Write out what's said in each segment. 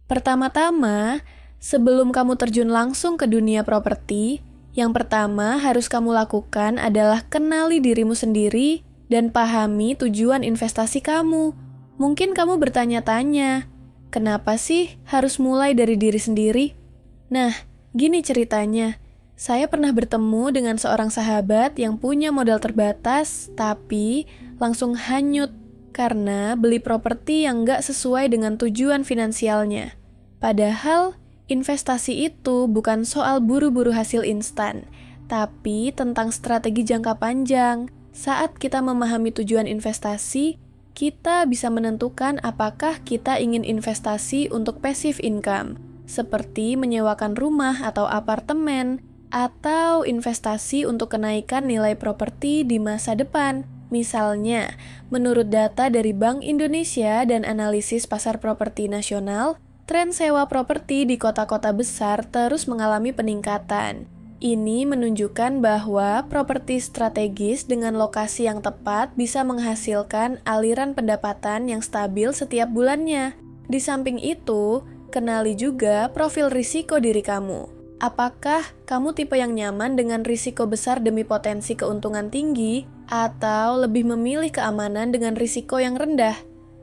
Pertama-tama, sebelum kamu terjun langsung ke dunia properti, yang pertama harus kamu lakukan adalah kenali dirimu sendiri dan pahami tujuan investasi kamu. Mungkin kamu bertanya-tanya, kenapa sih harus mulai dari diri sendiri? Nah, gini ceritanya. Saya pernah bertemu dengan seorang sahabat yang punya modal terbatas, tapi langsung hanyut karena beli properti yang nggak sesuai dengan tujuan finansialnya. Padahal, investasi itu bukan soal buru-buru hasil instan, tapi tentang strategi jangka panjang. Saat kita memahami tujuan investasi, kita bisa menentukan apakah kita ingin investasi untuk passive income, seperti menyewakan rumah atau apartemen, atau investasi untuk kenaikan nilai properti di masa depan. Misalnya, menurut data dari Bank Indonesia dan analisis pasar properti nasional, tren sewa properti di kota-kota besar terus mengalami peningkatan. Ini menunjukkan bahwa properti strategis dengan lokasi yang tepat bisa menghasilkan aliran pendapatan yang stabil setiap bulannya. Di samping itu, kenali juga profil risiko diri kamu. Apakah kamu tipe yang nyaman dengan risiko besar demi potensi keuntungan tinggi, atau lebih memilih keamanan dengan risiko yang rendah?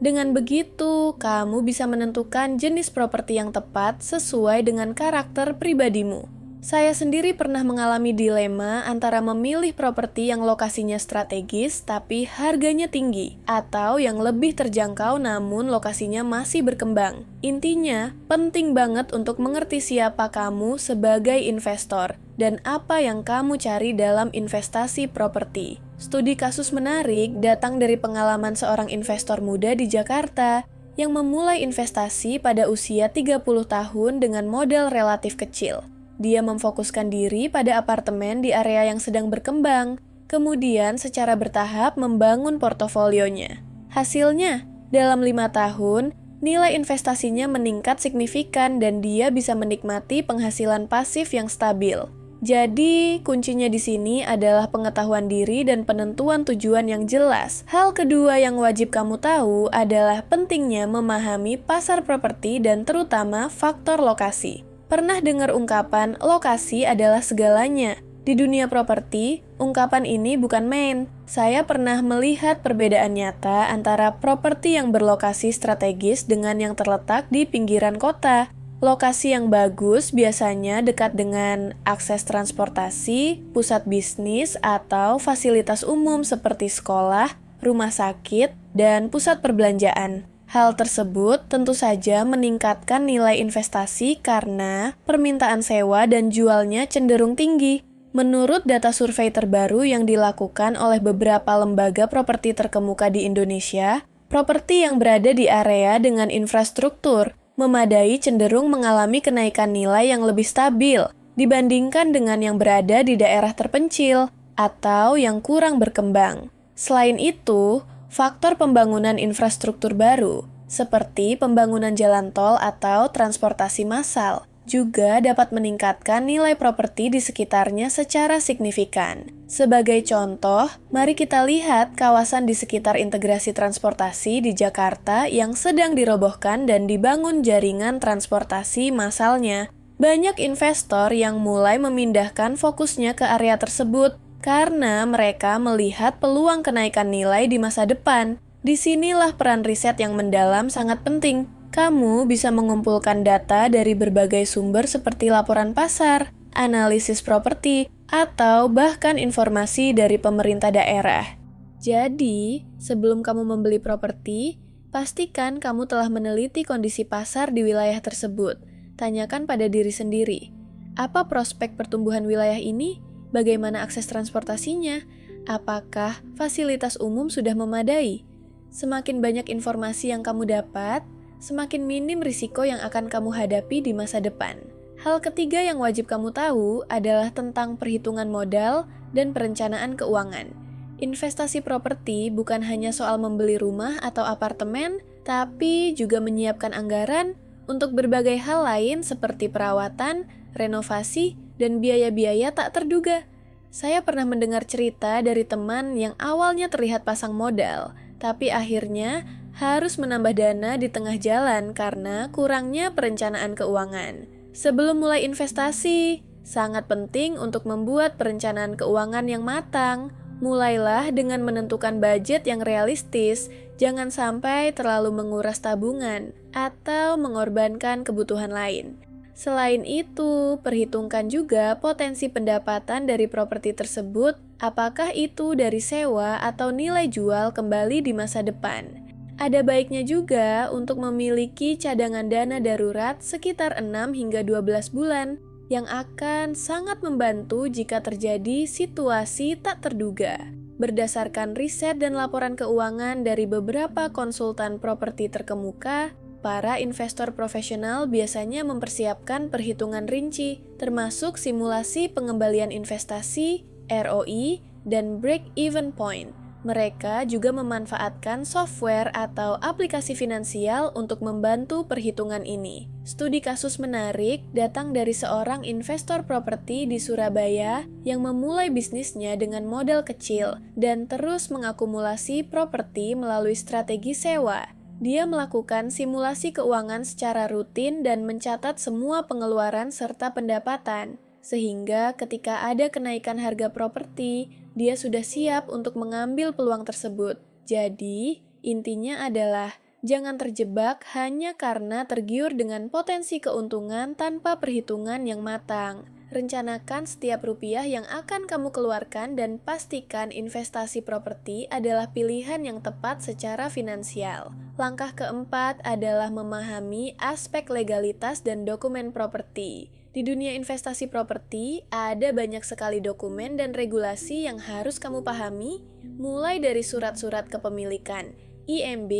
Dengan begitu, kamu bisa menentukan jenis properti yang tepat sesuai dengan karakter pribadimu. Saya sendiri pernah mengalami dilema antara memilih properti yang lokasinya strategis tapi harganya tinggi, atau yang lebih terjangkau namun lokasinya masih berkembang. Intinya, penting banget untuk mengerti siapa kamu sebagai investor dan apa yang kamu cari dalam investasi properti. Studi kasus menarik datang dari pengalaman seorang investor muda di Jakarta yang memulai investasi pada usia 30 tahun dengan modal relatif kecil. Dia memfokuskan diri pada apartemen di area yang sedang berkembang, kemudian secara bertahap membangun portofolionya. Hasilnya, dalam 5 tahun, nilai investasinya meningkat signifikan dan dia bisa menikmati penghasilan pasif yang stabil. Jadi, kuncinya di sini adalah pengetahuan diri dan penentuan tujuan yang jelas. Hal kedua yang wajib kamu tahu adalah pentingnya memahami pasar properti dan terutama faktor lokasi. Pernah dengar ungkapan lokasi adalah segalanya? Di dunia properti, ungkapan ini bukan main. Saya pernah melihat perbedaan nyata antara properti yang berlokasi strategis dengan yang terletak di pinggiran kota. Lokasi yang bagus biasanya dekat dengan akses transportasi, pusat bisnis, atau fasilitas umum seperti sekolah, rumah sakit, dan pusat perbelanjaan. Hal tersebut tentu saja meningkatkan nilai investasi karena permintaan sewa dan jualnya cenderung tinggi. Menurut data survei terbaru yang dilakukan oleh beberapa lembaga properti terkemuka di Indonesia, properti yang berada di area dengan infrastruktur memadai cenderung mengalami kenaikan nilai yang lebih stabil dibandingkan dengan yang berada di daerah terpencil atau yang kurang berkembang. Selain itu, faktor pembangunan infrastruktur baru, seperti pembangunan jalan tol atau transportasi massal, juga dapat meningkatkan nilai properti di sekitarnya secara signifikan. Sebagai contoh, mari kita lihat kawasan di sekitar integrasi transportasi di Jakarta yang sedang dirobohkan dan dibangun jaringan transportasi massalnya. Banyak investor yang mulai memindahkan fokusnya ke area tersebut karena mereka melihat peluang kenaikan nilai di masa depan. Disinilah peran riset yang mendalam sangat penting. Kamu bisa mengumpulkan data dari berbagai sumber seperti laporan pasar, analisis properti, atau bahkan informasi dari pemerintah daerah. Jadi, sebelum kamu membeli properti, pastikan kamu telah meneliti kondisi pasar di wilayah tersebut. Tanyakan pada diri sendiri, apa prospek pertumbuhan wilayah ini? Bagaimana akses transportasinya? Apakah fasilitas umum sudah memadai? Semakin banyak informasi yang kamu dapat, semakin minim risiko yang akan kamu hadapi di masa depan. Hal ketiga yang wajib kamu tahu adalah tentang perhitungan modal dan perencanaan keuangan. Investasi properti bukan hanya soal membeli rumah atau apartemen, tapi juga menyiapkan anggaran untuk berbagai hal lain seperti perawatan, renovasi, dan biaya-biaya tak terduga. Saya pernah mendengar cerita dari teman yang awalnya terlihat pasang modal, tapi akhirnya harus menambah dana di tengah jalan karena kurangnya perencanaan keuangan. Sebelum mulai investasi, sangat penting untuk membuat perencanaan keuangan yang matang. Mulailah dengan menentukan budget yang realistis, jangan sampai terlalu menguras tabungan atau mengorbankan kebutuhan lain. Selain itu, perhitungkan juga potensi pendapatan dari properti tersebut, apakah itu dari sewa atau nilai jual kembali di masa depan. Ada baiknya juga untuk memiliki cadangan dana darurat sekitar 6 hingga 12 bulan yang akan sangat membantu jika terjadi situasi tak terduga. Berdasarkan riset dan laporan keuangan dari beberapa konsultan properti terkemuka, para investor profesional biasanya mempersiapkan perhitungan rinci, termasuk simulasi pengembalian investasi, ROI, dan break-even point. Mereka juga memanfaatkan software atau aplikasi finansial untuk membantu perhitungan ini. Studi kasus menarik datang dari seorang investor properti di Surabaya yang memulai bisnisnya dengan modal kecil dan terus mengakumulasi properti melalui strategi sewa. Dia melakukan simulasi keuangan secara rutin dan mencatat semua pengeluaran serta pendapatan, sehingga ketika ada kenaikan harga properti, dia sudah siap untuk mengambil peluang tersebut. Jadi, intinya adalah jangan terjebak hanya karena tergiur dengan potensi keuntungan tanpa perhitungan yang matang. Rencanakan setiap rupiah yang akan kamu keluarkan dan pastikan investasi properti adalah pilihan yang tepat secara finansial. Langkah keempat adalah memahami aspek legalitas dan dokumen properti. Di dunia investasi properti, ada banyak sekali dokumen dan regulasi yang harus kamu pahami, mulai dari surat-surat kepemilikan, IMB,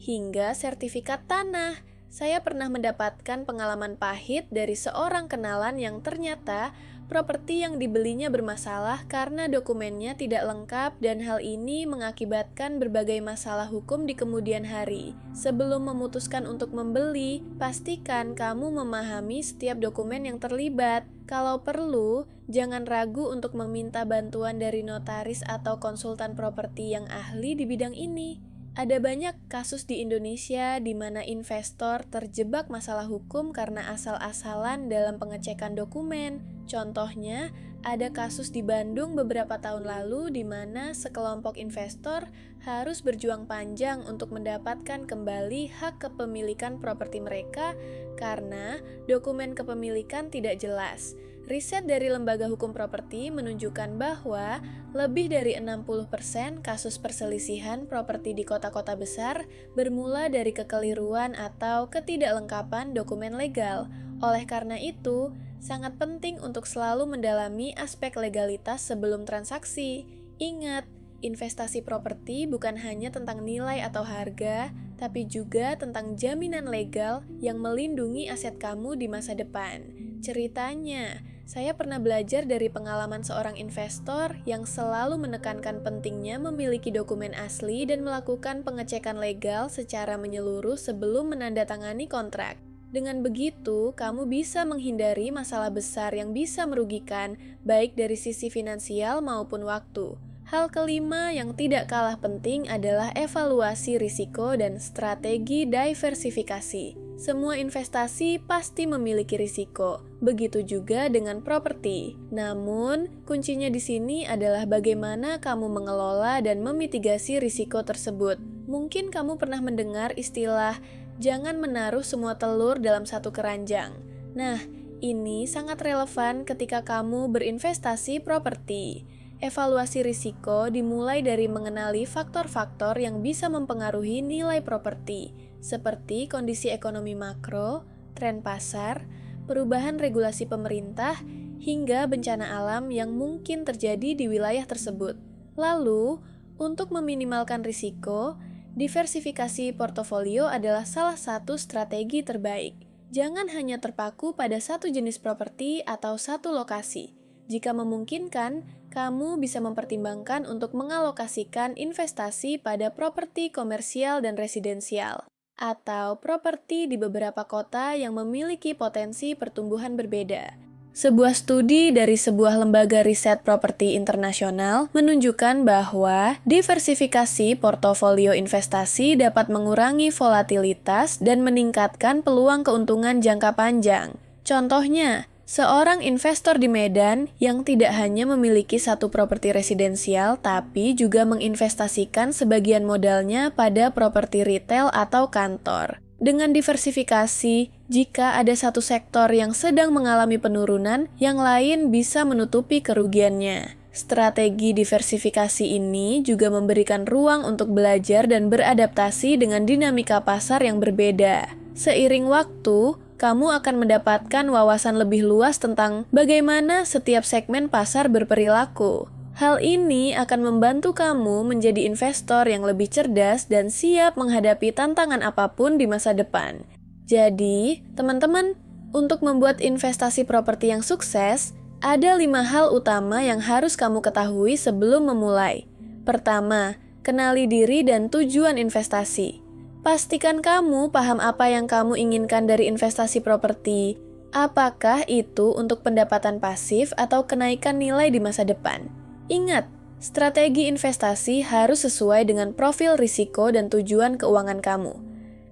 hingga sertifikat tanah. Saya pernah mendapatkan pengalaman pahit dari seorang kenalan yang ternyata properti yang dibelinya bermasalah karena dokumennya tidak lengkap dan hal ini mengakibatkan berbagai masalah hukum di kemudian hari. Sebelum memutuskan untuk membeli, pastikan kamu memahami setiap dokumen yang terlibat. Kalau perlu, jangan ragu untuk meminta bantuan dari notaris atau konsultan properti yang ahli di bidang ini. Ada banyak kasus di Indonesia di mana investor terjebak masalah hukum karena asal-asalan dalam pengecekan dokumen. Contohnya, ada kasus di Bandung beberapa tahun lalu di mana sekelompok investor harus berjuang panjang untuk mendapatkan kembali hak kepemilikan properti mereka karena dokumen kepemilikan tidak jelas. Riset dari Lembaga Hukum Properti menunjukkan bahwa lebih dari 60% kasus perselisihan properti di kota-kota besar bermula dari kekeliruan atau ketidaklengkapan dokumen legal. Oleh karena itu, sangat penting untuk selalu mendalami aspek legalitas sebelum transaksi. Ingat, investasi properti bukan hanya tentang nilai atau harga, tapi juga tentang jaminan legal yang melindungi aset kamu di masa depan. Ceritanya, saya pernah belajar dari pengalaman seorang investor yang selalu menekankan pentingnya memiliki dokumen asli dan melakukan pengecekan legal secara menyeluruh sebelum menandatangani kontrak. Dengan begitu, kamu bisa menghindari masalah besar yang bisa merugikan, baik dari sisi finansial maupun waktu. Hal kelima yang tidak kalah penting adalah evaluasi risiko dan strategi diversifikasi. Semua investasi pasti memiliki risiko, begitu juga dengan properti. Namun, kuncinya di sini adalah bagaimana kamu mengelola dan memitigasi risiko tersebut. Mungkin kamu pernah mendengar istilah jangan menaruh semua telur dalam satu keranjang. Nah, ini sangat relevan ketika kamu berinvestasi properti. Evaluasi risiko dimulai dari mengenali faktor-faktor yang bisa mempengaruhi nilai properti, seperti kondisi ekonomi makro, tren pasar, perubahan regulasi pemerintah, hingga bencana alam yang mungkin terjadi di wilayah tersebut. Lalu, untuk meminimalkan risiko, diversifikasi portofolio adalah salah satu strategi terbaik. Jangan hanya terpaku pada satu jenis properti atau satu lokasi. Jika memungkinkan, kamu bisa mempertimbangkan untuk mengalokasikan investasi pada properti komersial dan residensial, atau properti di beberapa kota yang memiliki potensi pertumbuhan berbeda. Sebuah studi dari sebuah lembaga riset properti internasional menunjukkan bahwa diversifikasi portofolio investasi dapat mengurangi volatilitas dan meningkatkan peluang keuntungan jangka panjang. Contohnya, seorang investor di Medan yang tidak hanya memiliki satu properti residensial tapi juga menginvestasikan sebagian modalnya pada properti retail atau kantor. Dengan diversifikasi, jika ada satu sektor yang sedang mengalami penurunan, yang lain bisa menutupi kerugiannya. Strategi diversifikasi ini juga memberikan ruang untuk belajar dan beradaptasi dengan dinamika pasar yang berbeda. Seiring waktu, kamu akan mendapatkan wawasan lebih luas tentang bagaimana setiap segmen pasar berperilaku. Hal ini akan membantu kamu menjadi investor yang lebih cerdas dan siap menghadapi tantangan apapun di masa depan. Jadi, teman-teman, untuk membuat investasi properti yang sukses, ada 5 hal utama yang harus kamu ketahui sebelum memulai. Pertama, kenali diri dan tujuan investasi. Pastikan kamu paham apa yang kamu inginkan dari investasi properti. Apakah itu untuk pendapatan pasif atau kenaikan nilai di masa depan? Ingat, strategi investasi harus sesuai dengan profil risiko dan tujuan keuangan kamu.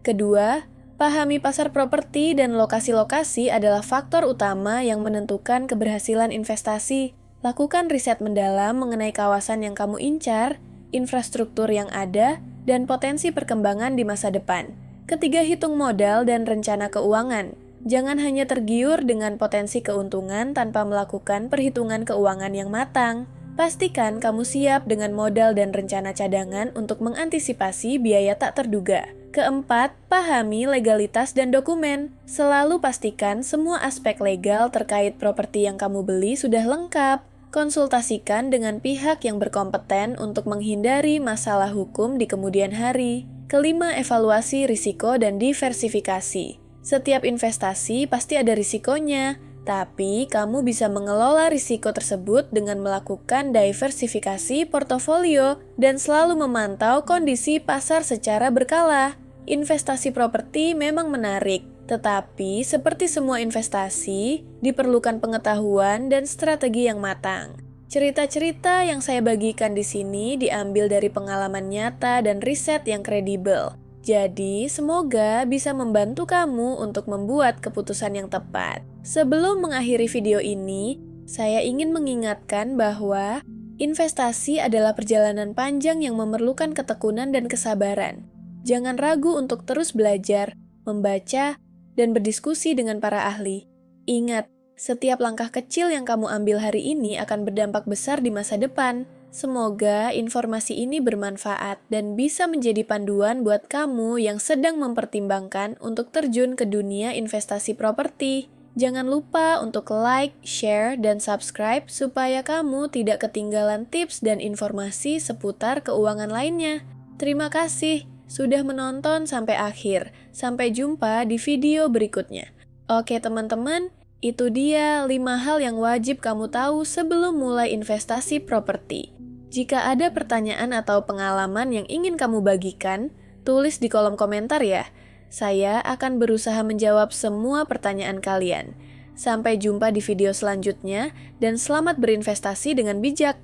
Kedua, pahami pasar properti dan lokasi-lokasi adalah faktor utama yang menentukan keberhasilan investasi. Lakukan riset mendalam mengenai kawasan yang kamu incar, infrastruktur yang ada, dan potensi perkembangan di masa depan. Ketiga, hitung modal dan rencana keuangan. Jangan hanya tergiur dengan potensi keuntungan tanpa melakukan perhitungan keuangan yang matang. Pastikan kamu siap dengan modal dan rencana cadangan untuk mengantisipasi biaya tak terduga. Keempat, pahami legalitas dan dokumen. Selalu pastikan semua aspek legal terkait properti yang kamu beli sudah lengkap. Konsultasikan dengan pihak yang berkompeten untuk menghindari masalah hukum di kemudian hari. Kelima, evaluasi risiko dan diversifikasi. Setiap investasi pasti ada risikonya. Tapi, kamu bisa mengelola risiko tersebut dengan melakukan diversifikasi portofolio dan selalu memantau kondisi pasar secara berkala. Investasi properti memang menarik, tetapi seperti semua investasi, diperlukan pengetahuan dan strategi yang matang. Cerita-cerita yang saya bagikan di sini diambil dari pengalaman nyata dan riset yang kredibel. Jadi, semoga bisa membantu kamu untuk membuat keputusan yang tepat. Sebelum mengakhiri video ini, saya ingin mengingatkan bahwa investasi adalah perjalanan panjang yang memerlukan ketekunan dan kesabaran. Jangan ragu untuk terus belajar, membaca, dan berdiskusi dengan para ahli. Ingat, setiap langkah kecil yang kamu ambil hari ini akan berdampak besar di masa depan. Semoga informasi ini bermanfaat dan bisa menjadi panduan buat kamu yang sedang mempertimbangkan untuk terjun ke dunia investasi properti. Jangan lupa untuk like, share, dan subscribe supaya kamu tidak ketinggalan tips dan informasi seputar keuangan lainnya. Terima kasih sudah menonton sampai akhir. Sampai jumpa di video berikutnya. Oke teman-teman, itu dia 5 hal yang wajib kamu tahu sebelum mulai investasi properti. Jika ada pertanyaan atau pengalaman yang ingin kamu bagikan, tulis di kolom komentar ya. Saya akan berusaha menjawab semua pertanyaan kalian. Sampai jumpa di video selanjutnya, dan selamat berinvestasi dengan bijak.